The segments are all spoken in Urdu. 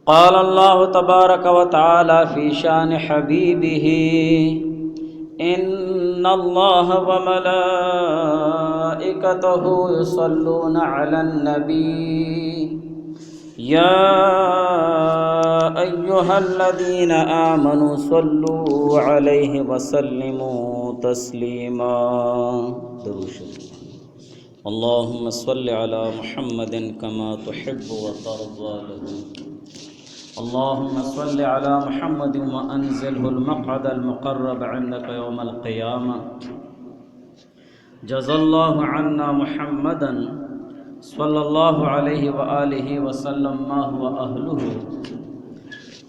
قال الله تبارك وتعالى في شان حبيبه إن الله وملائكته يصلون على النبي يا أيها الذين آمنوا صلوا عليه وسلموا تسليما. اللهم صل على محمد كما تحب وترضى له. اللهم صل على محمد وأنزله المقعد المقرب عندك يوم القيامة. جزا الله عنا محمدا صلى الله عليه وآله وسلم ما هو أهله.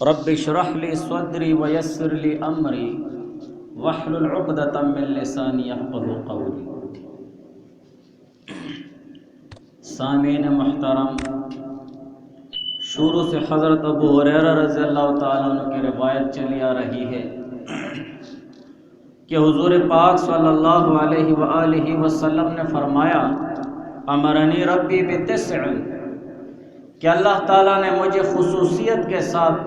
رب اشرح لي صدري ويسر لي أمري واحلل عقدة من لساني يفقهوا قولي. سامعین محترم، شروع سے حضرت ابو ہریرہ رضی اللہ تعالیٰ عنہ کی روایت چلی آ رہی ہے کہ حضور پاک صلی اللہ علیہ وآلہ وسلم نے فرمایا امرنی ربی بتسع، کہ اللہ تعالیٰ نے مجھے خصوصیت کے ساتھ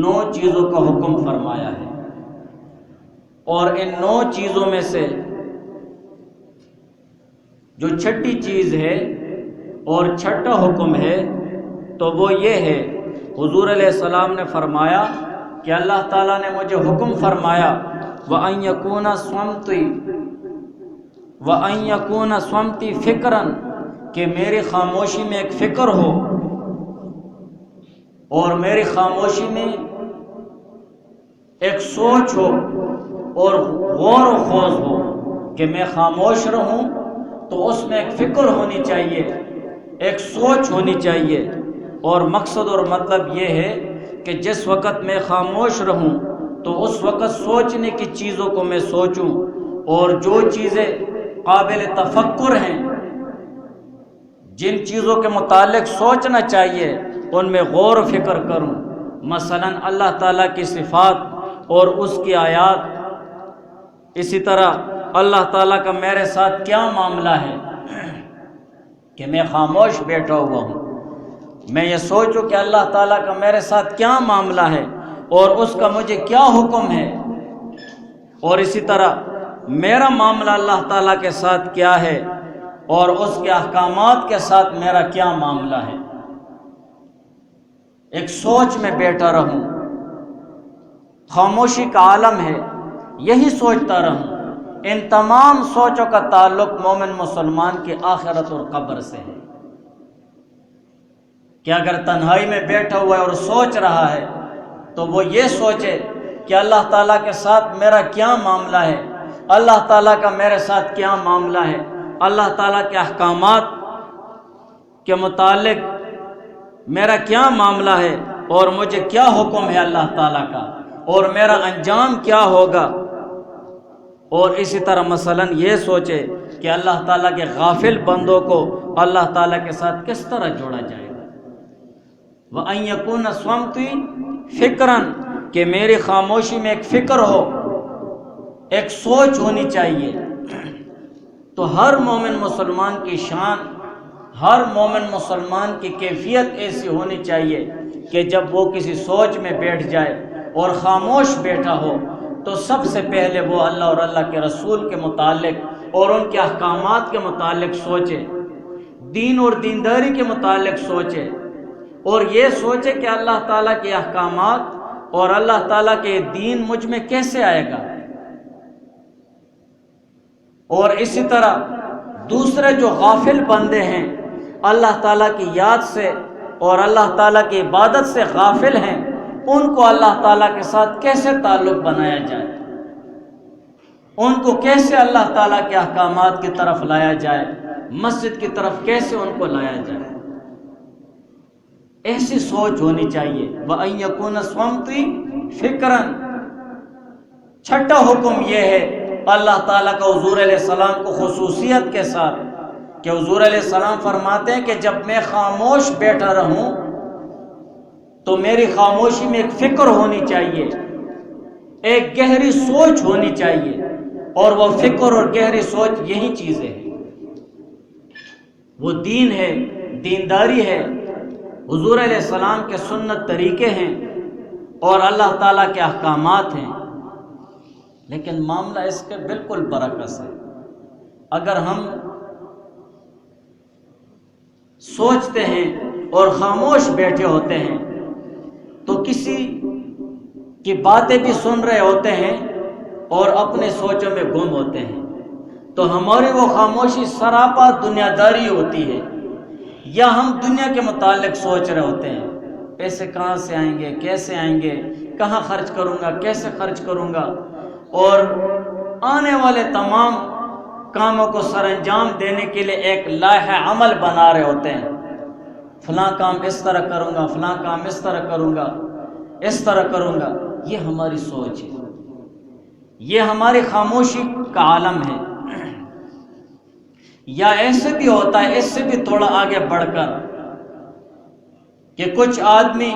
9 چیزوں کا حکم فرمایا ہے، اور ان 9 چیزوں میں سے جو چھٹی چیز ہے اور چھٹا حکم ہے تو وہ یہ ہے، حضور علیہ السلام نے فرمایا کہ اللہ تعالیٰ نے مجھے حکم فرمایا وَأَن يَكُونَ صَمْتِي فِكْرًا، کہ میری خاموشی میں ایک فکر ہو اور میری خاموشی میں ایک سوچ ہو اور غور و خوض ہو، کہ میں خاموش رہوں تو اس میں ایک فکر ہونی چاہیے، ایک سوچ ہونی چاہیے، اور مقصد اور مطلب یہ ہے کہ جس وقت میں خاموش رہوں تو اس وقت سوچنے کی چیزوں کو میں سوچوں، اور جو چیزیں قابل تفکر ہیں، جن چیزوں کے متعلق سوچنا چاہیے، ان میں غور و فکر کروں. مثلا اللہ تعالیٰ کی صفات اور اس کی آیات، اسی طرح اللہ تعالیٰ کا میرے ساتھ کیا معاملہ ہے کہ میں خاموش بیٹھا ہوا ہوں. میں یہ سوچوں کہ اللہ تعالیٰ کا میرے ساتھ کیا معاملہ ہے اور اس کا مجھے کیا حکم ہے، اور اسی طرح میرا معاملہ اللہ تعالیٰ کے ساتھ کیا ہے اور اس کے احکامات کے ساتھ میرا کیا معاملہ ہے. ایک سوچ میں بیٹھا رہوں، خاموشی کا عالم ہے، یہی سوچتا رہوں. ان تمام سوچوں کا تعلق مومن مسلمان کی آخرت اور قبر سے ہے، کہ اگر تنہائی میں بیٹھا ہوا ہے اور سوچ رہا ہے تو وہ یہ سوچے کہ اللہ تعالیٰ کے ساتھ میرا کیا معاملہ ہے، اللہ تعالیٰ کا میرے ساتھ کیا معاملہ ہے، اللہ تعالیٰ کے احکامات کے متعلق میرا کیا معاملہ ہے اور مجھے کیا حکم ہے اللہ تعالیٰ کا، اور میرا انجام کیا ہوگا. اور اسی طرح مثلا یہ سوچے کہ اللہ تعالیٰ کے غافل بندوں کو اللہ تعالیٰ کے ساتھ کس طرح جوڑا جائے گا. وَأَن يَكُونَ صَمْتِي فِكْرًا، کہ میری خاموشی میں ایک فکر ہو، ایک سوچ ہونی چاہیے. تو ہر مومن مسلمان کی شان، ہر مومن مسلمان کی کیفیت ایسی ہونی چاہیے کہ جب وہ کسی سوچ میں بیٹھ جائے اور خاموش بیٹھا ہو تو سب سے پہلے وہ اللہ اور اللہ کے رسول کے متعلق اور ان کے احکامات کے متعلق سوچے، دین اور دینداری کے متعلق سوچے، اور یہ سوچے کہ اللہ تعالیٰ کے احکامات اور اللہ تعالیٰ کے دین مجھ میں کیسے آئے گا. اور اسی طرح دوسرے جو غافل بندے ہیں، اللہ تعالیٰ کی یاد سے اور اللہ تعالیٰ کی عبادت سے غافل ہیں، ان کو اللہ تعالیٰ کے ساتھ کیسے تعلق بنایا جائے، ان کو کیسے اللہ تعالیٰ کے احکامات کی طرف لایا جائے، مسجد کی طرف کیسے ان کو لایا جائے. ایسی سوچ ہونی چاہیے. وَأَن يَكُونَ صَمْتِي فِكْرًا. چھٹا حکم یہ ہے اللہ تعالیٰ کا حضور علیہ السلام کو خصوصیت کے ساتھ، کہ حضور علیہ السلام فرماتے ہیں کہ جب میں خاموش بیٹھا رہوں تو میری خاموشی میں ایک فکر ہونی چاہیے، ایک گہری سوچ ہونی چاہیے، اور وہ فکر اور گہری سوچ یہی چیزیں ہیں، وہ دین ہے، دینداری ہے، حضور علیہ السلام کے سنت طریقے ہیں اور اللہ تعالیٰ کے احکامات ہیں، لیکن معاملہ اس کے بالکل برعکس ہے۔ اگر ہم سوچتے ہیں اور خاموش بیٹھے ہوتے ہیں تو کسی کی باتیں بھی سن رہے ہوتے ہیں اور اپنے سوچوں میں گم ہوتے ہیں، تو ہماری وہ خاموشی سراپا دنیا داری ہوتی ہے، یا ہم دنیا کے متعلق سوچ رہے ہوتے ہیں، پیسے کہاں سے آئیں گے، کیسے آئیں گے، کہاں خرچ کروں گا، کیسے خرچ کروں گا، اور آنے والے تمام کاموں کو سر انجام دینے کے لیے ایک لائحہ عمل بنا رہے ہوتے ہیں۔ فلاں کام اس طرح کروں گا، فلاں کام اس طرح کروں گا، اس طرح کروں گا۔ یہ ہماری سوچ ہے، یہ ہماری خاموشی کا عالم ہے۔ یا ایسے بھی ہوتا ہے، اس سے بھی تھوڑا آگے بڑھ کر، کہ کچھ آدمی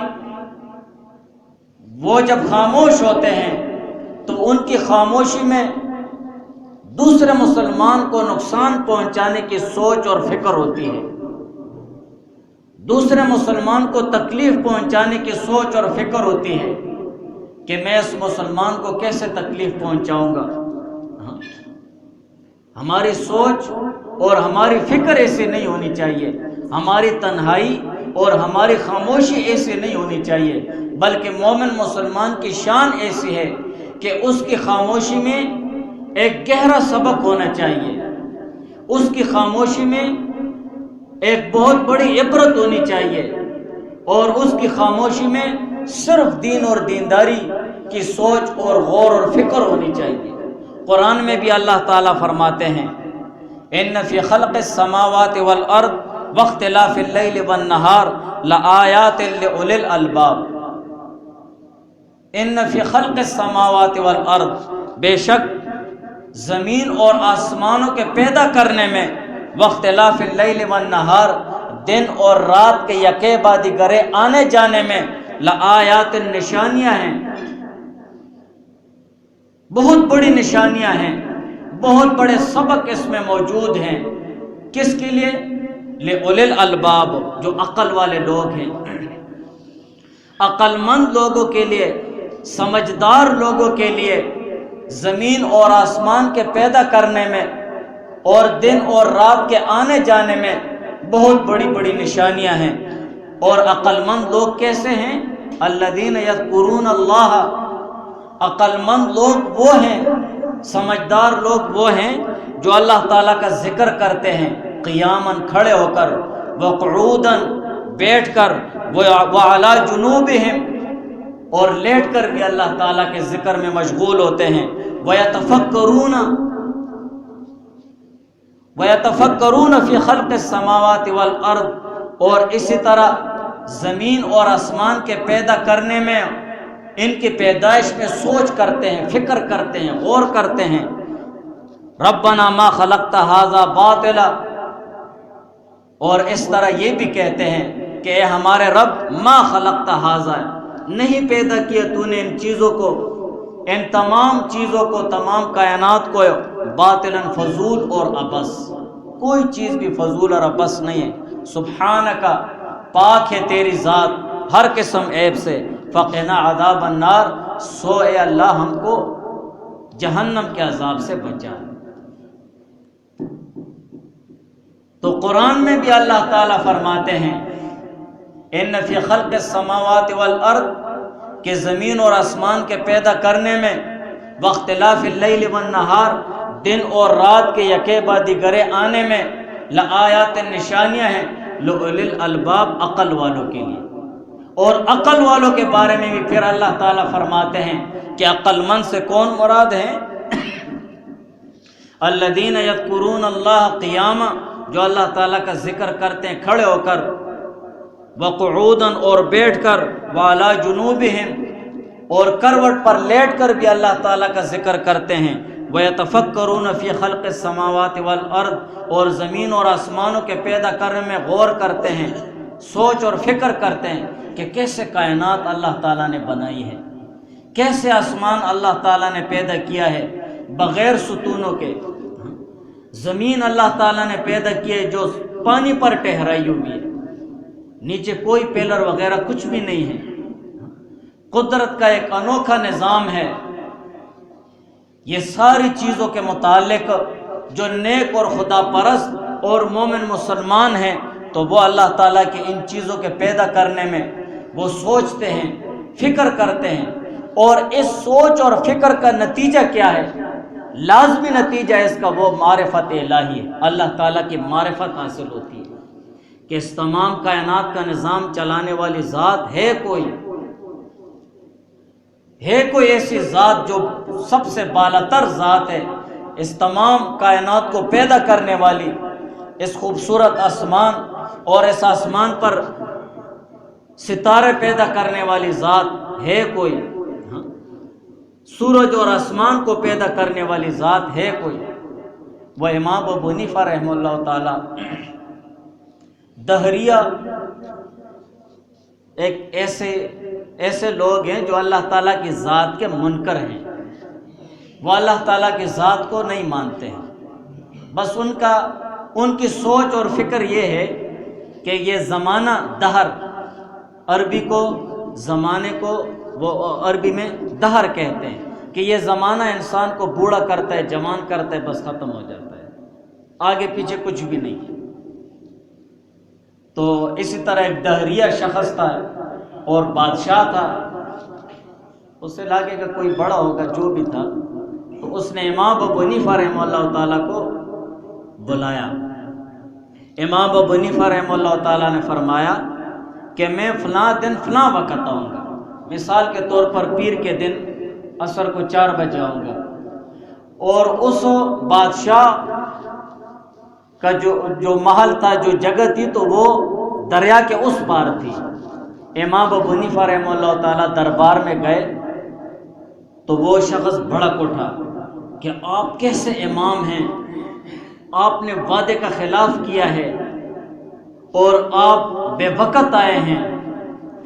وہ جب خاموش ہوتے ہیں تو ان کی خاموشی میں دوسرے مسلمان کو نقصان پہنچانے کی سوچ اور فکر ہوتی ہے، دوسرے مسلمان کو تکلیف پہنچانے کی سوچ اور فکر ہوتی ہے کہ میں اس مسلمان کو کیسے تکلیف پہنچاؤں گا۔ ہماری سوچ اور ہماری فکر ایسی نہیں ہونی چاہیے، ہماری تنہائی اور ہماری خاموشی ایسی نہیں ہونی چاہیے، بلکہ مومن مسلمان کی شان ایسی ہے کہ اس کی خاموشی میں ایک گہرا سبق ہونا چاہیے، اس کی خاموشی میں ایک بہت بڑی عبرت ہونی چاہیے، اور اس کی خاموشی میں صرف دین اور دینداری کی سوچ اور غور اور فکر ہونی چاہیے۔ قرآن میں بھی اللہ تعالیٰ فرماتے ہیں ان فی خلق السماوات والارض واختلاف اللیل والنہار لآیات لأولی الالباب، ان فی خلق السماوات والارض، بے شک زمین اور آسمانوں کے پیدا کرنے میں، واختلاف اللیل والنہار، دن اور رات کے یکے بعد دیگرے آنے جانے میں، لآیات، نشانیاں ہیں، بہت بڑی نشانیاں ہیں، بہت بڑے سبق اس میں موجود ہیں۔ کس کے لیے؟ لأولی الالباب، جو عقل والے لوگ ہیں، عقل مند لوگوں کے لیے، سمجھدار لوگوں کے لیے زمین اور آسمان کے پیدا کرنے میں اور دن اور رات کے آنے جانے میں بہت بڑی بڑی نشانیاں ہیں۔ اور عقل مند لوگ کیسے ہیں؟ الذین یذکرون اللہ، عقل مند لوگ وہ ہیں، سمجھدار لوگ وہ ہیں جو اللہ تعالیٰ کا ذکر کرتے ہیں، قیاماً، کھڑے ہو کر، وقعوداً، بیٹھ کر، وعلی جنوبہم، اور لیٹ کر بھی اللہ تعالیٰ کے ذکر میں مشغول ہوتے ہیں، وَيَتَفَكَّرُونَ فِي خَلْقِ السَّمَاوَاتِ وَالْأَرْضِ، اور اسی طرح زمین اور آسمان کے پیدا کرنے میں، ان کی پیدائش میں سوچ کرتے ہیں، فکر کرتے ہیں، غور کرتے ہیں۔ رَبَّنَا مَا خَلَقْتَ هَذَا بَاطِلًا، اور اس طرح یہ بھی کہتے ہیں کہ اے ہمارے رب، ما خلقت هذا، نہیں پیدا کیا تو نے ان چیزوں کو، ان تمام چیزوں کو، تمام کائنات کو، باطلاً، فضول اور عبث، کوئی چیز بھی فضول اور عبث نہیں ہے۔ سبحانک، پاک ہے تیری ذات ہر قسم عیب سے، فقنا عذاب النار، سو اے اللہ ہم کو جہنم کے عذاب سے بچا۔ تو قرآن میں بھی اللہ تعالیٰ فرماتے ہیں ان فی خلق السماوات والارض، کہ زمین اور آسمان کے پیدا کرنے میں، واختلاف اللیل والنہار، دن اور رات کے یکے بعد دیگرے آنے میں، لآیات، نشانیاں ہیں، لأولی الالباب، عقل والوں کے لیے۔ اور عقل والوں کے بارے میں بھی پھر اللہ تعالیٰ فرماتے ہیں کہ عقل مند سے کون مراد ہے؟ الذین یذکرون اللہ قیاما، جو اللہ تعالیٰ کا ذکر کرتے ہیں کھڑے ہو کر، وقعوداً، اور بیٹھ کر، وعلی جنوبہم، اور کروٹ پر لیٹ کر بھی اللہ تعالیٰ کا ذکر کرتے ہیں، وَيَتَفَكَّرُونَ فِي خَلْقِ السَّمَاوَاتِ وَالْأَرْضِ، اور زمین اور آسمانوں کے پیدا کرنے میں غور کرتے ہیں، سوچ اور فکر کرتے ہیں کہ کیسے کائنات اللہ تعالیٰ نے بنائی ہے، کیسے آسمان اللہ تعالیٰ نے پیدا کیا ہے بغیر ستونوں کے، زمین اللہ تعالیٰ نے پیدا کی ہے جو پانی پر ٹہرائی ہوئی ہے، نیچے کوئی پیلر وغیرہ کچھ بھی نہیں ہے. قدرت کا ایک انوکھا نظام ہے. یہ ساری چیزوں کے متعلق جو نیک اور خدا پرست اور مومن مسلمان ہیں تو وہ اللہ تعالیٰ کے ان چیزوں کے پیدا کرنے میں وہ سوچتے ہیں، فکر کرتے ہیں. اور اس سوچ اور فکر کا نتیجہ کیا ہے؟ لازمی نتیجہ اس کا وہ معرفت الہی ہے. اللہ تعالیٰ کی معرفت حاصل ہوتی ہے کہ اس تمام کائنات کا نظام چلانے والی ذات ہے کوئی ایسی ذات جو سب سے بالاتر ذات ہے، اس تمام کائنات کو پیدا کرنے والی، اس خوبصورت آسمان اور اس آسمان پر ستارے پیدا کرنے والی ذات ہے کوئی. سورج اور آسمان کو پیدا کرنے والی ذات ہے کوئی. وہ امام ابو حنیفہ رحمہ اللہ تعالی دہریہ ایک ایسے لوگ ہیں جو اللہ تعالیٰ کی ذات کے منکر ہیں. وہ اللہ تعالیٰ کی ذات کو نہیں مانتے ہیں. بس ان کی سوچ اور فکر یہ ہے کہ یہ زمانہ دہر، عربی کو زمانے کو وہ عربی میں دہر کہتے ہیں کہ یہ زمانہ انسان کو بوڑھا کرتا ہے، جوان کرتا ہے، بس ختم ہو جاتا ہے، آگے پیچھے کچھ بھی نہیں ہے. تو اسی طرح ایک دہریہ شخص تھا اور بادشاہ تھا. اس سے لگے کہ کوئی بڑا ہوگا جو بھی تھا، تو اس نے امام ابو حنیفہ رحمہ اللہ تعالیٰ کو بلایا. امام ابو حنیفہ رحمہ اللہ تعالیٰ نے فرمایا کہ میں فلاں دن فلاں وقت آؤں گا. مثال کے طور پر پیر کے دن عصر کو 4 بجے آؤں گا. اور اس بادشاہ کا جو محل تھا، جو جگہ تھی، تو وہ دریا کے اس پار تھی. امام ابو حنیفہ رحمہ اللہ تعالیٰ دربار میں گئے تو وہ شخص بھڑک اٹھا کہ آپ کیسے امام ہیں، آپ نے وعدے کا خلاف کیا ہے اور آپ بے وقت آئے ہیں.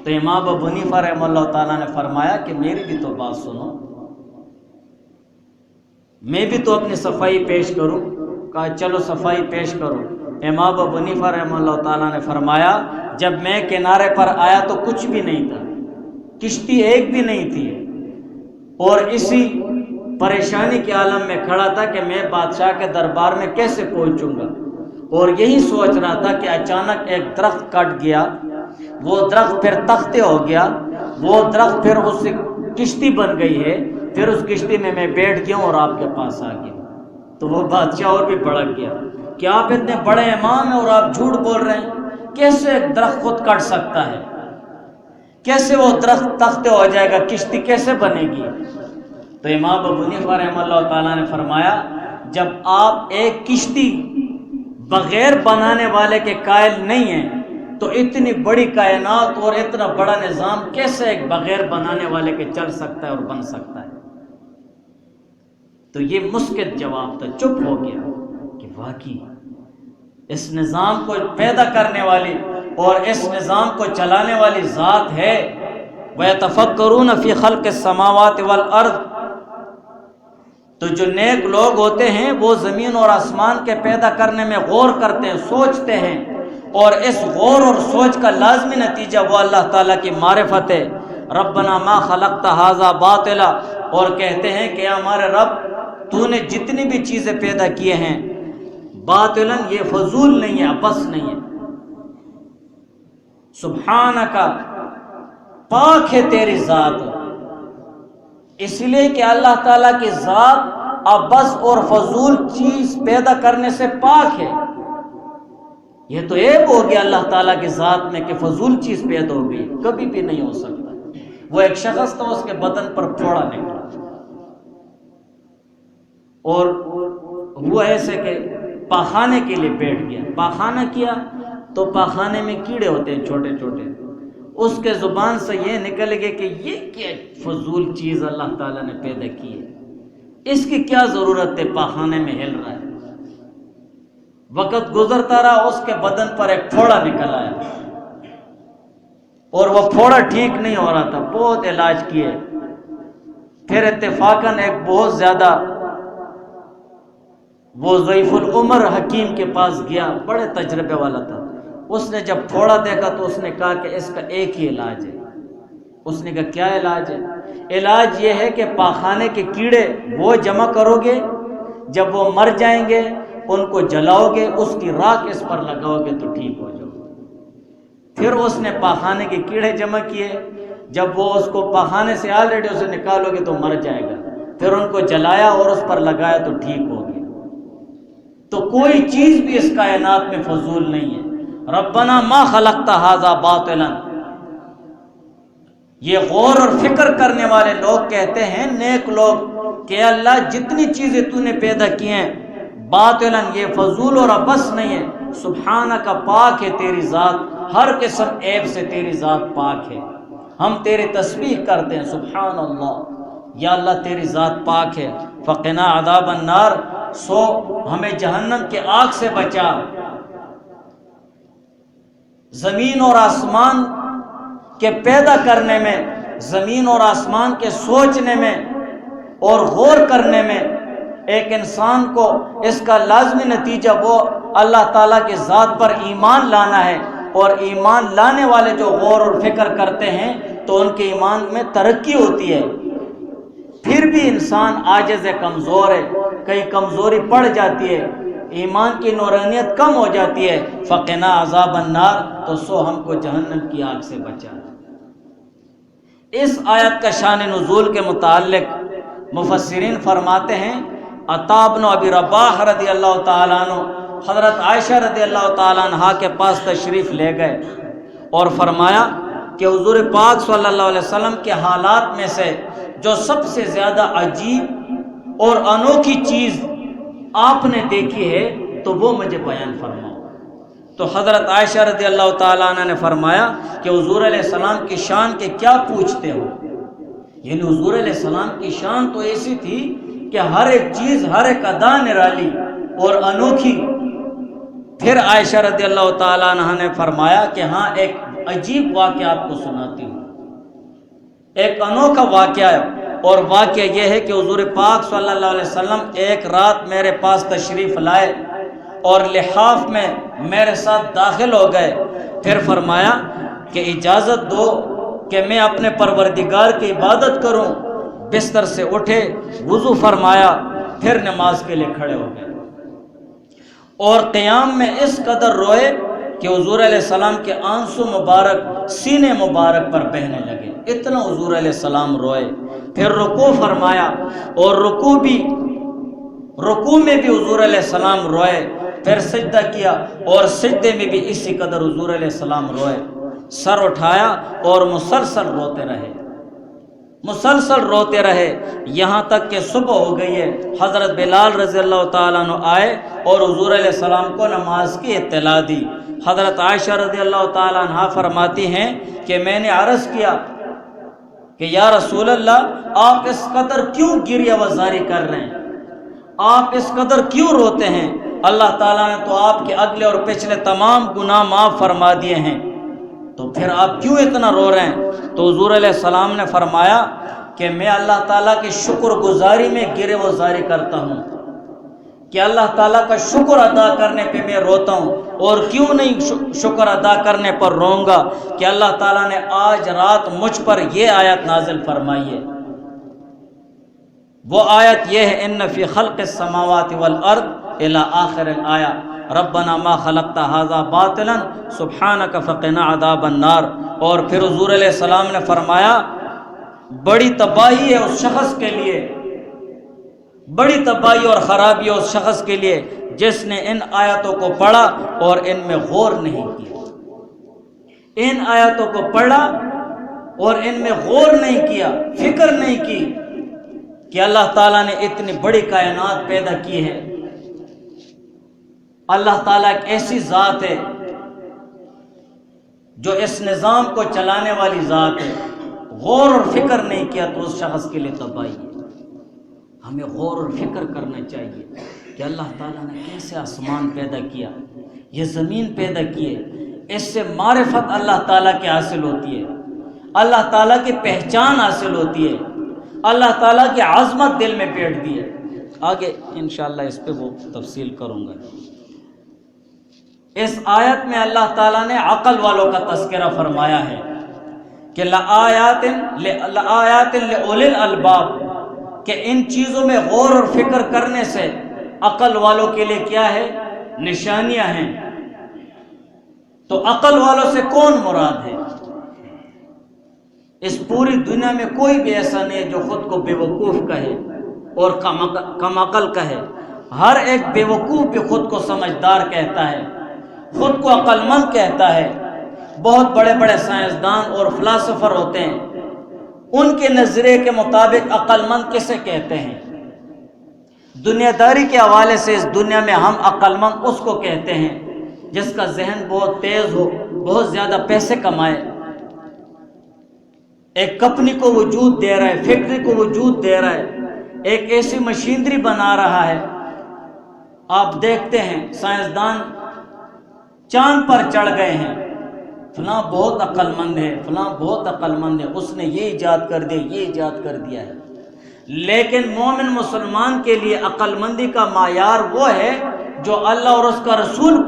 تو امام ابو حنیفہ رحمہ اللہ تعالیٰ نے فرمایا کہ میری بھی تو بات سنو، میں بھی تو اپنی صفائی پیش کروں. کہا چلو صفائی پیش کرو. امام ابو حنیفہ رحمہ اللہ تعالیٰ نے فرمایا جب میں کنارے پر آیا تو کچھ بھی نہیں تھا، کشتی ایک بھی نہیں تھی، اور اسی پریشانی کے عالم میں کھڑا تھا کہ میں بادشاہ کے دربار میں کیسے پہنچوں گا. اور یہی سوچ رہا تھا کہ اچانک ایک درخت کٹ گیا، وہ درخت پھر تختے ہو گیا، وہ درخت پھر اس سے کشتی بن گئی ہے، پھر اس کشتی میں بیٹھ گیا اور آپ کے پاس آ گیا. تو وہ بادشاہ اور بھی بھڑک گیا کہ آپ اتنے بڑے امام ہیں اور آپ جھوٹ بول رہے ہیں، کیسے ایک درخت خود کٹ سکتا ہے، کیسے وہ درخت تختے ہو جائے گا، کشتی کیسے بنے گی. تو امام ابو حنیفہ رحمہ اللہ تعالیٰ نے فرمایا جب آپ ایک کشتی بغیر بنانے والے کے قائل نہیں ہیں تو اتنی بڑی کائنات اور اتنا بڑا نظام کیسے ایک بغیر بنانے والے کے چل سکتا ہے اور بن سکتا ہے. تو یہ مسکت جواب تھا، چپ ہو گیا کہ واقعی اس نظام کو پیدا کرنے والی اور اس نظام کو چلانے والی ذات ہے. وَيَتَفَكَّرُونَ فِي خَلْقِ السَّمَاوَاتِ وَالْأَرْضِ. تو جو نیک لوگ ہوتے ہیں وہ زمین اور آسمان کے پیدا کرنے میں غور کرتے ہیں، سوچتے ہیں، اور اس غور اور سوچ کا لازمی نتیجہ وہ اللہ تعالیٰ کی معرفت ہے. ربنا ما خلقت ھذا باطلا، اور کہتے ہیں کہ ہمارے رب تو نے جتنی بھی چیزیں پیدا کیے ہیں باطلاً، یہ فضول نہیں ہے، عبث نہیں ہے. سبحانک، پاک ہے تیری ذات. اس لیے کہ اللہ تعالیٰ کی ذات عبث اور فضول چیز پیدا کرنے سے پاک ہے. یہ تو عیب ہو گیا اللہ تعالیٰ کی ذات میں کہ فضول چیز پیدا ہو گئی، کبھی بھی نہیں ہو سکتا. وہ ایک شخص تھا، اس کے بدن پر پھوڑا نکلا اور وہ ایسے کہ پاخانے کے لیے بیٹھ گیا. پاخانہ کیا تو پاخانے میں کیڑے ہوتے ہیں چھوٹے چھوٹے. اس کے زبان سے یہ نکل گیا کہ یہ کیا فضول چیز اللہ تعالیٰ نے پیدا کی ہے، اس کی کیا ضرورت ہے، پاخانے میں ہل رہا ہے. وقت گزرتا رہا، اس کے بدن پر ایک پھوڑا نکل آیا اور وہ پھوڑا ٹھیک نہیں ہو رہا تھا. بہت علاج کیے، پھر اتفاقاً ایک بہت زیادہ وہ ضعیف العمر حکیم کے پاس گیا، بڑے تجربے والا تھا. اس نے جب تھوڑا دیکھا تو اس نے کہا کہ اس کا ایک ہی علاج ہے۔ اس نے کہا کیا علاج ہے؟ علاج یہ ہے کہ پاخانے کے کیڑے وہ جمع کرو گے، جب وہ مر جائیں گے ان کو جلاؤ گے، اس کی راکھ اس پر لگاؤ گے تو ٹھیک ہو جاؤ گے۔ پھر اس نے پاخانے کے کیڑے جمع کیے، جب وہ اس کو پاخانے سے آلریڈی اسے نکالو گے تو مر جائے گا، پھر ان کو جلایا اور اس پر لگایا تو ٹھیک ہو گیا۔ تو کوئی چیز بھی اس کائنات میں فضول نہیں ہے۔ ربنا ما خلقت ھذا باطلا، یہ غور اور فکر کرنے والے لوگ کہتے ہیں، نیک لوگ، کہ اللہ جتنی چیزیں تو نے پیدا کی ہیں باطلا، یہ فضول اور عبث نہیں ہے۔ سبحانک، پاک ہے تیری ذات، ہر قسم عیب سے تیری ذات پاک ہے۔ ہم تیری تسبیح کرتے ہیں، سبحان اللہ، یا اللہ تیری ذات پاک ہے۔ فقنا عذاب النار، سو ہمیں جہنم کے آگ سے بچا۔ زمین اور آسمان کے پیدا کرنے میں، زمین اور آسمان کے سوچنے میں اور غور کرنے میں ایک انسان کو اس کا لازمی نتیجہ وہ اللہ تعالیٰ کی ذات پر ایمان لانا ہے، اور ایمان لانے والے جو غور اور فکر کرتے ہیں تو ان کے ایمان میں ترقی ہوتی ہے۔ پھر بھی انسان عاجز ہے، کمزور ہے، کہیں کمزوری پڑ جاتی ہے، ایمان کی نورانیت کم ہو جاتی ہے۔ فقنا عذاب النار، تو سو ہم کو جہنم کی آگ سے بچا۔ اس آیت کا شان نزول کے متعلق مفسرین فرماتے ہیں، عطا بن ابی رباح رضی اللہ تعالیٰ عنہ حضرت عائشہ رضی اللہ تعالیٰ عنہ کے پاس تشریف لے گئے اور فرمایا کہ حضور پاک صلی اللہ علیہ وسلم کے حالات میں سے جو سب سے زیادہ عجیب اور انوکھی چیز آپ نے دیکھی ہے تو وہ مجھے بیان فرماؤ۔ تو حضرت عائشہ رضی اللہ تعالیٰ عنہ نے فرمایا کہ حضور علیہ السلام کی شان کے کیا پوچھتے ہو؟ یعنی حضور علیہ السلام کی شان تو ایسی تھی کہ ہر ایک چیز، ہر ایک ادا نرالی اور انوکھی۔ پھر عائشہ رضی اللہ تعالیٰ عنہ نے فرمایا کہ ہاں، ایک عجیب واقعہ آپ کو سناتی ہوں، ایک انوکھا واقعہ ہے، اور واقعہ یہ ہے کہ حضور پاک صلی اللہ علیہ وسلم ایک رات میرے پاس تشریف لائے اور لحاف میں میرے ساتھ داخل ہو گئے۔ پھر فرمایا کہ اجازت دو کہ میں اپنے پروردگار کی عبادت کروں۔ بستر سے اٹھے، وضو فرمایا، پھر نماز کے لیے کھڑے ہو گئے، اور قیام میں اس قدر روئے کہ حضور علیہ السلام کے آنسو مبارک سینے مبارک پر بہنے لگے، اتنا حضور علیہ السلام روئے۔ پھر رکوع فرمایا، اور رکوع میں بھی حضور علیہ السلام روئے۔ پھر سجدہ کیا، اور سجدے میں بھی اسی قدر حضور علیہ السلام روئے۔ سر اٹھایا اور مسلسل روتے رہے یہاں تک کہ صبح ہو گئی ہے۔ حضرت بلال رضی اللہ تعالیٰ عنہ آئے اور حضور علیہ السلام کو نماز کی اطلاع دی۔ حضرت عائشہ رضی اللہ تعالیٰ عنہ فرماتی ہیں کہ میں نے عرض کیا کہ یا رسول اللہ، آپ اس قدر کیوں گریہ وزاری کر رہے ہیں؟ آپ اس قدر کیوں روتے ہیں؟ اللہ تعالیٰ نے تو آپ کے اگلے اور پچھلے تمام گناہ معاف فرما دیے ہیں، تو پھر آپ کیوں اتنا رو رہے ہیں؟ تو حضور علیہ السلام نے فرمایا کہ میں اللہ تعالیٰ کی شکر گزاری میں گریہ وزاری کرتا ہوں، کہ اللہ تعالیٰ کا شکر ادا کرنے پہ میں روتا ہوں، اور کیوں نہیں شکر ادا کرنے پر روؤں گا کہ اللہ تعالیٰ نے آج رات مجھ پر یہ آیت نازل فرمائی ہے۔ وہ آیت یہ ہے، ان فی خلق السماوات والارض الی آخر الآیہ، ربنا ما خلقت ھذا باطلا سبحانک فقنا عذاب النار۔ اور پھر حضور علیہ السلام نے فرمایا، بڑی تباہی ہے اس شخص کے لیے، بڑی تباہی اور خرابی ہے اس شخص کے لیے جس نے ان آیتوں کو پڑھا اور ان میں غور نہیں کیا۔ ان آیتوں کو پڑھا اور ان میں غور نہیں کیا، فکر نہیں کی کہ اللہ تعالیٰ نے اتنی بڑی کائنات پیدا کی ہے۔ اللہ تعالیٰ ایک ایسی ذات ہے جو اس نظام کو چلانے والی ذات ہے، غور اور فکر نہیں کیا تو اس شخص کے لیے تباہی ہے۔ ہمیں غور اور فکر کرنا چاہیے کہ اللہ تعالیٰ نے کیسے آسمان پیدا کیا، یہ زمین پیدا کی ہے، اس سے معرفت اللہ تعالیٰ کی حاصل ہوتی ہے، اللہ تعالیٰ کی پہچان حاصل ہوتی ہے، اللہ تعالیٰ کی عظمت دل میں بیٹھ دی ہے۔ آگے انشاءاللہ اس پہ وہ تفصیل کروں گا۔ اس آیت میں اللہ تعالیٰ نے عقل والوں کا تذکرہ فرمایا ہے کہ لآیات لأولی الالباب، کہ ان چیزوں میں غور اور فکر کرنے سے عقل والوں کے لیے کیا ہے؟ نشانیاں ہیں۔ تو عقل والوں سے کون مراد ہے؟ اس پوری دنیا میں کوئی بھی ایسا نہیں ہے جو خود کو بے وقوف کہے اور کم عقل کہے۔ ہر ایک بے وقوف بھی خود کو سمجھدار کہتا ہے، خود کو عقل مند کہتا ہے۔ بہت بڑے بڑے سائنسدان اور فلاسفر ہوتے ہیں، ان کے نظریے کے مطابق عقل مند کسے کہتے ہیں؟ دنیا داری کے حوالے سے اس دنیا میں ہم عقل مند اس کو کہتے ہیں جس کا ذہن بہت تیز ہو، بہت زیادہ پیسے کمائے، ایک کمپنی کو وجود دے رہا ہے، فیکٹری کو وجود دے رہا ہے، ایک ایسی مشینری بنا رہا ہے۔ آپ دیکھتے ہیں سائنسدان چاند پر چڑھ گئے ہیں، فلاں بہت عقل مند ہے، فلاں بہت عقل مند ہے، اس نے یہ ایجاد کر دیا، یہ ایجاد کر دیا ہے۔ لیکن مومن مسلمان کے لیے عقل مندی کا معیار وہ ہے جو اللہ اور اس کا رسول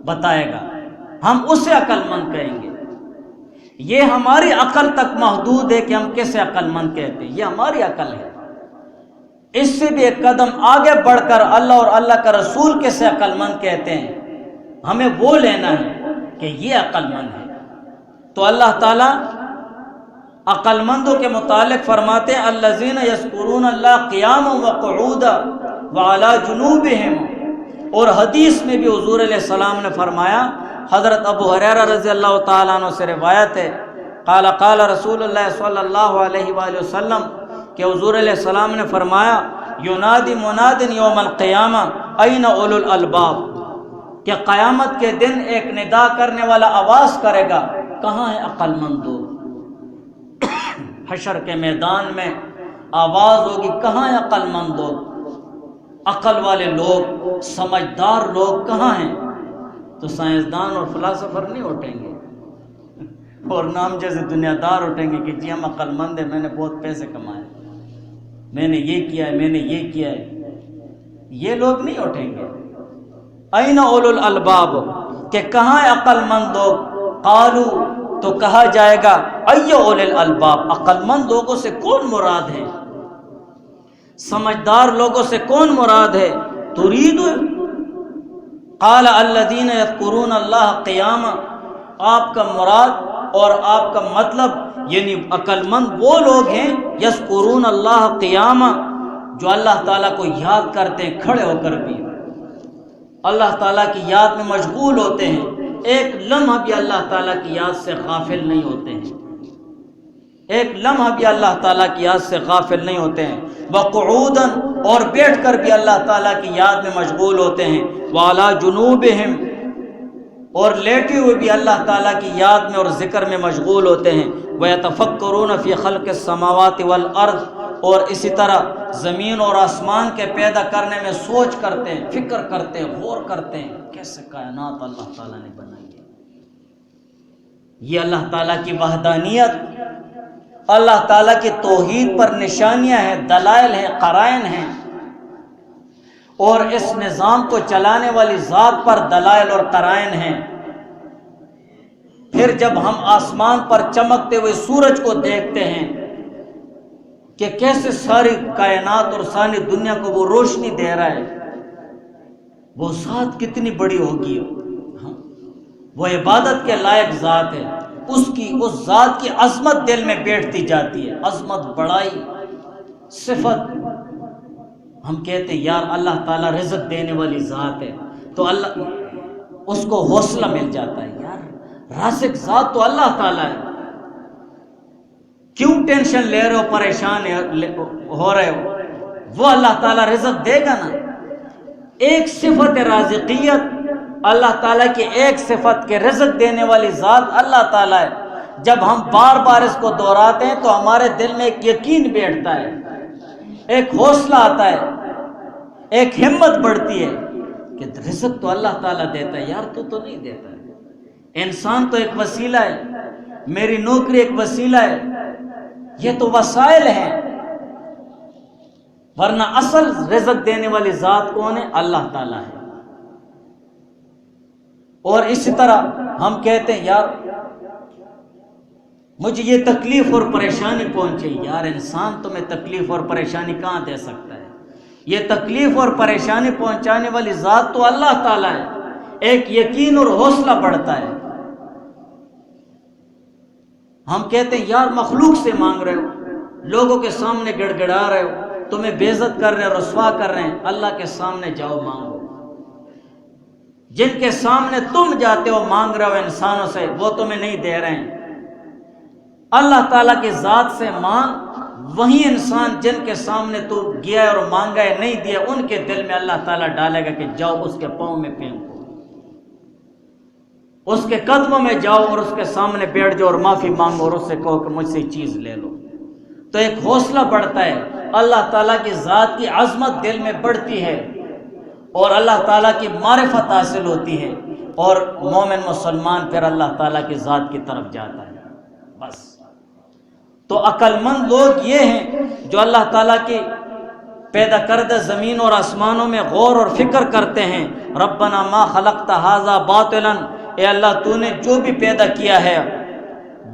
بتائے گا، ہم اسے عقل مند کہیں گے۔ یہ ہماری عقل تک محدود ہے کہ ہم کسے عقل مند کہتے ہیں، یہ ہماری عقل ہے۔ اس سے بھی ایک قدم آگے بڑھ کر اللہ اور اللہ کا رسول کسے عقل مند کہتے ہیں، ہمیں وہ لینا ہے کہ یہ عقل مند ہے۔ تو اللہ تعالیٰ عقل مندوں کے متعلق فرماتے ہیں الذین یذکرون اللہ قیاما وقعودا وعلی جنوبہم، اور حدیث میں بھی حضور علیہ السلام نے فرمایا، حضرت ابو ہریرہ رضی اللہ تعالیٰ عنہ سے روایت ہے، قال قال رسول اللہ صلی اللہ علیہ وآلہ وسلم، کہ حضور علیہ السلام نے فرمایا ینادی مناد یوم القیامہ این اولو الالباب، کہ قیامت کے دن ایک ندا کرنے والا آواز کرے گا، کہاں ہے عقل مند لوگ؟ حشر کے میدان میں آواز ہوگی، کہاں ہے عقل مند لوگ؟ عقل والے لوگ، سمجھدار لوگ کہاں ہیں؟ تو سائنسدان اور فلاسفر نہیں اٹھیں گے، اور نام جیسے دنیا دار اٹھیں گے کہ جی ہم عقل مند ہیں، میں نے بہت پیسے کمائے، میں نے یہ کیا ہے، میں نے یہ کیا ہے۔ یہ لوگ نہیں اٹھیں گے۔ این اولو الالباب، کہ کہاں ہے عقل مند لوگ؟ قالو، تو کہا جائے گا ای اولو الالباب، عقل مند لوگوں سے کون مراد ہے؟ سمجھدار لوگوں سے کون مراد ہے؟ ترید قال الذین یذکرون اللہ قیاما، آپ کا مراد اور آپ کا مطلب یعنی عقل مند وہ لوگ ہیں یذکرون اللہ قیاما، جو اللہ تعالیٰ کو یاد کرتے ہیں کھڑے ہو کر بھی، اللہ تعالیٰ کی یاد میں مشغول ہوتے ہیں، ایک لمحہ بھی اللہ تعالیٰ کی یاد سے غافل نہیں ہوتے ہیں، ایک لمحہ بھی اللہ تعالیٰ کی یاد سے غافل نہیں ہوتے ہیں۔ وقعوداً، اور بیٹھ کر بھی اللہ تعالیٰ کی یاد میں مشغول ہوتے ہیں۔ وعلی جنوبہم، اور لیٹے ہوئے بھی اللہ تعالیٰ کی یاد میں اور ذکر میں مشغول ہوتے ہیں۔ وَيَتَفَكَّرُونَ فِي خَلْقِ السَّمَاوَاتِ وَالْأَرْضِ، اور اسی طرح زمین اور آسمان کے پیدا کرنے میں سوچ کرتے ہیں، فکر کرتے ہیں، غور کرتے ہیں، کیسے کائنات اللہ تعالیٰ نے بنائی ہے۔ یہ اللہ تعالیٰ کی وحدانیت، اللہ تعالیٰ کی توحید پر نشانیاں ہیں، دلائل ہیں، قرائن ہیں، اور اس نظام کو چلانے والی ذات پر دلائل اور قرائن ہیں۔ پھر جب ہم آسمان پر چمکتے ہوئے سورج کو دیکھتے ہیں کہ کیسے ساری کائنات اور ساری دنیا کو وہ روشنی دے رہا ہے، وہ ذات کتنی بڑی ہوگی، وہ عبادت کے لائق ذات ہے، اس ذات کی عظمت دل میں بیٹھتی جاتی ہے، عظمت، بڑائی، صفت۔ ہم کہتے ہیں یار اللہ تعالیٰ رزق دینے والی ذات ہے، تو اللہ اس کو حوصلہ مل جاتا ہے، یار رازق ذات تو اللہ تعالیٰ ہے، کیوں ٹینشن لے رہے ہو، پریشان ہو رہے ہو، وہ اللہ تعالیٰ رزق دے گا نا۔ ایک صفت رازقیت اللہ تعالیٰ کی، ایک صفت کے رزق دینے والی ذات اللہ تعالیٰ ہے۔ جب ہم بار بار اس کو دہراتے ہیں تو ہمارے دل میں ایک یقین بیٹھتا ہے، ایک حوصلہ آتا ہے، ایک ہمت بڑھتی ہے کہ رزق تو اللہ تعالیٰ دیتا ہے، یار تو نہیں دیتا ہے، انسان تو ایک وسیلہ ہے، میری نوکری ایک وسیلہ ہے، یہ تو وسائل ہیں، ورنہ اصل رزق دینے والی ذات کون ہے؟ اللہ تعالیٰ ہے۔ اور اسی طرح ہم کہتے ہیں یار مجھے یہ تکلیف اور پریشانی پہنچی، یار انسان تمہیں تکلیف اور پریشانی کہاں دے سکتا ہے؟ یہ تکلیف اور پریشانی پہنچانے والی ذات تو اللہ تعالیٰ ہے۔ ایک یقین اور حوصلہ بڑھتا ہے۔ ہم کہتے ہیں یار مخلوق سے مانگ رہے ہو، لوگوں کے سامنے گڑ گڑا رہے ہو، تمہیں بے عزت کر رہے ہیں، رسوا کر رہے ہیں، اللہ کے سامنے جاؤ مانگو۔ جن کے سامنے تم جاتے ہو مانگ رہے ہو انسانوں سے، وہ تمہیں نہیں دے رہے ہیں، اللہ تعالیٰ کی ذات سے مانگ۔ وہی انسان جن کے سامنے تو گیا اور مانگا ہے نہیں دیا، ان کے دل میں اللہ تعالیٰ ڈالے گا کہ جاؤ اس کے پاؤں میں پھینکو، اس کے قدموں میں جاؤ اور اس کے سامنے بیٹھ جاؤ اور معافی مانگو اور اس سے کہو کہ مجھ سے چیز لے لو۔ تو ایک حوصلہ بڑھتا ہے، اللہ تعالیٰ کی ذات کی عظمت دل میں بڑھتی ہے اور اللہ تعالیٰ کی معرفت حاصل ہوتی ہے، اور مومن مسلمان پھر اللہ تعالیٰ کی ذات کی طرف جاتا ہے۔ بس تو عقل مند لوگ یہ ہیں جو اللہ تعالیٰ کی پیدا کردہ زمین اور آسمانوں میں غور اور فکر کرتے ہیں۔ ربنا ما خلقت ھذا باطلا، اے اللہ تو نے جو بھی پیدا کیا ہے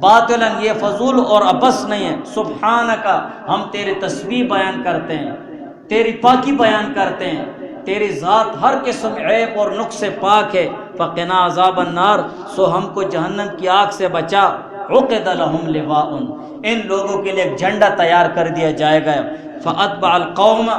باطلا، یہ فضول اور عبث نہیں ہے۔ سبحانک، ہم تیری تسبیح بیان کرتے ہیں، تیری پاکی بیان کرتے ہیں، تیری ذات ہر قسم عیب اور نقص سے پاک ہے۔ فقنا عذاب النار، سو ہم کو جہنم کی آگ سے بچا۔ عقد لهم لواء، ان لوگوں کے لیے ایک جھنڈا تیار کر دیا جائے گا۔ فاتبع القوم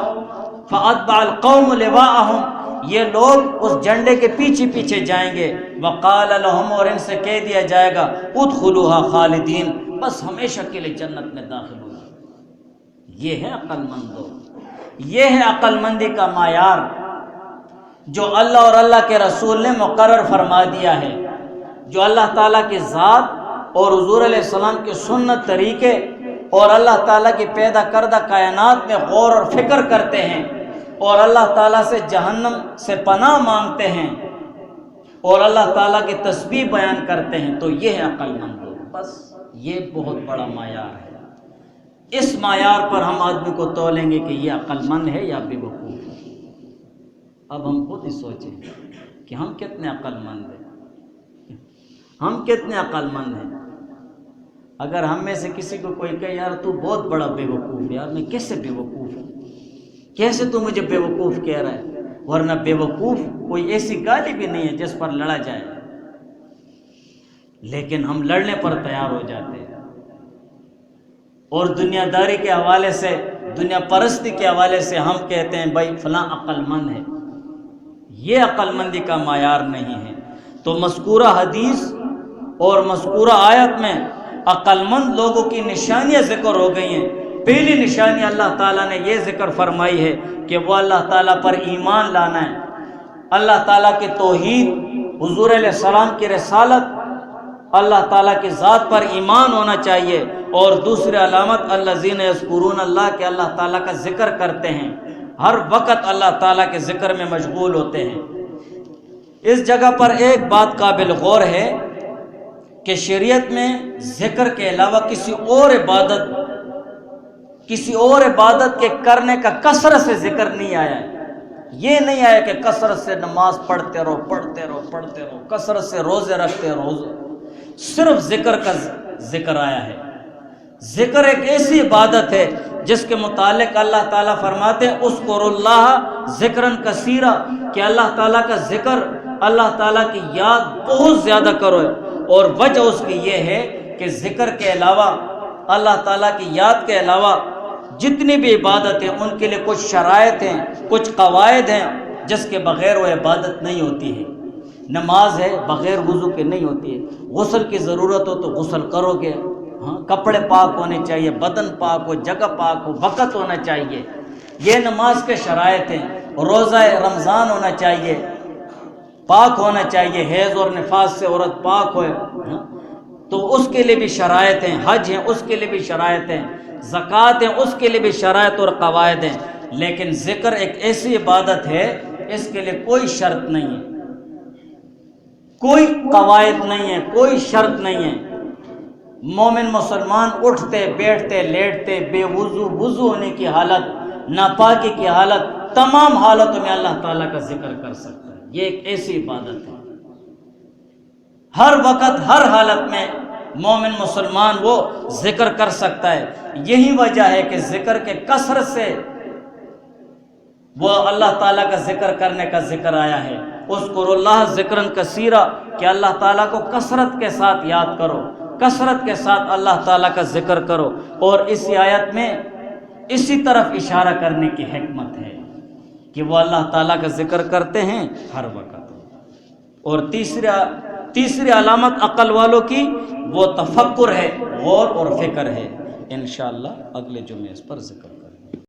لواءهم، یہ لوگ اس جھنڈے کے پیچھے پیچھے جائیں گے۔ وقال لهم، اور ان سے کہہ دیا جائے گا ادخلوها خالدین، بس ہمیشہ کے لیے جنت میں داخل ہوگا۔ یہ ہے عقل مند لوگ، یہ ہے عقل مندی کا معیار جو اللہ اور اللہ کے رسول نے مقرر فرما دیا ہے۔ جو اللہ تعالیٰ کی ذات اور حضور علیہ السلام کے سنت طریقے اور اللہ تعالیٰ کی پیدا کردہ کائنات میں غور اور فکر کرتے ہیں اور اللہ تعالیٰ سے جہنم سے پناہ مانگتے ہیں اور اللہ تعالیٰ کی تسبیح بیان کرتے ہیں، تو یہ ہے عقل مند لوگ۔ بس یہ بہت بڑا معیار ہے۔ اس معیار پر ہم آدمی کو تولیں گے کہ یہ عقل مند ہے یا بے وقوف ہے۔ اب ہم خود ہی سوچیں کہ ہم کتنے عقل مند ہیں، ہم کتنے عقل مند ہیں۔ اگر ہم میں سے کسی کو کوئی کہے یار تو بہت بڑا بے وقوف ہے، یار میں کیسے بے وقوف ہوں، کیسے تو مجھے بے وقوف کہہ رہا ہے؟ ورنہ بے وقوف کوئی ایسی گالی بھی نہیں ہے جس پر لڑا جائے، لیکن ہم لڑنے پر تیار ہو جاتے ہیں اور دنیا داری کے حوالے سے، دنیا پرستی کے حوالے سے ہم کہتے ہیں بھائی فلاں عقل مند ہے۔ یہ عقل مندی کا معیار نہیں ہے۔ تو مذکورہ حدیث اور مذکورہ آیت میں عقل مند لوگوں کی نشانیاں ذکر ہو گئی ہیں۔ پہلی نشانی اللہ تعالیٰ نے یہ ذکر فرمائی ہے کہ وہ اللہ تعالیٰ پر ایمان لانا ہے، اللہ تعالیٰ کی توحید، حضور علیہ السلام کی رسالت، اللہ تعالیٰ کی ذات پر ایمان ہونا چاہیے۔ اور دوسری علامت الذین یذکرون اللہ، کہ اللہ تعالیٰ کا ذکر کرتے ہیں، ہر وقت اللہ تعالیٰ کے ذکر میں مشغول ہوتے ہیں۔ اس جگہ پر ایک بات قابل غور ہے کہ شریعت میں ذکر کے علاوہ کسی اور عبادت کے کرنے کا کثرت سے ذکر نہیں آیا ہے۔ یہ نہیں آیا کہ کثرت سے نماز پڑھتے رہو، کثرت سے روزے رکھتے رہو، صرف ذکر کا ذکر آیا ہے۔ ذکر ایک ایسی عبادت ہے جس کے متعلق اللہ تعالیٰ فرماتے ہیں اذکروا اللہ ذکرًا کثیرا، کہ اللہ تعالیٰ کا ذکر، اللہ تعالیٰ کی یاد بہت زیادہ کرو۔ اور وجہ اس کی یہ ہے کہ ذکر کے علاوہ، اللہ تعالیٰ کی یاد کے علاوہ جتنی بھی عبادت ہیں ان کے لیے کچھ شرائط ہیں، کچھ قواعد ہیں جس کے بغیر وہ عبادت نہیں ہوتی ہے۔ نماز ہے بغیر وضو کے نہیں ہوتی ہے، غسل کی ضرورت ہو تو غسل کرو گے، ہاں کپڑے پاک ہونے چاہیے، بدن پاک ہو، جگہ پاک ہو، وقت ہونا چاہیے، یہ نماز کے شرائط ہیں۔ روزہ رمضان ہونا چاہیے، پاک ہونا چاہیے، حیض اور نفاس سے عورت پاک ہوئے، تو اس کے لیے بھی شرائط ہیں۔ حج ہیں اس کے لیے بھی شرائط ہیں، زکوٰۃ ہیں اس کے لیے بھی شرائط اور قواعد ہیں۔ لیکن ذکر ایک ایسی عبادت ہے اس کے لیے کوئی شرط نہیں ہے، کوئی قواعد نہیں ہے، کوئی شرط نہیں ہے۔ مومن مسلمان اٹھتے بیٹھتے لیٹتے بے وضو، وضو ہونے کی حالت، ناپاکی کی حالت، تمام حالتوں میں اللہ تعالیٰ کا ذکر کر سکتا ہے۔ یہ ایک ایسی عبادت ہے ہر وقت ہر حالت میں مومن مسلمان وہ ذکر کر سکتا ہے۔ یہی وجہ ہے کہ ذکر کے کثرت سے وہ اللہ تعالیٰ کا ذکر کرنے کا ذکر آیا ہے۔ اذکروا اللہ ذکرا کثیرا، کہ اللہ تعالیٰ کو کثرت کے ساتھ یاد کرو، کثرت کے ساتھ اللہ تعالیٰ کا ذکر کرو۔ اور اسی آیت میں اسی طرف اشارہ کرنے کی حکمت ہے کہ وہ اللہ تعالیٰ کا ذکر کرتے ہیں ہر وقت۔ اور تیسری علامت عقل والوں کی وہ تفکر ہے، غور اور فکر ہے۔ انشاءاللہ اگلے جمعے اس پر ذکر کریں۔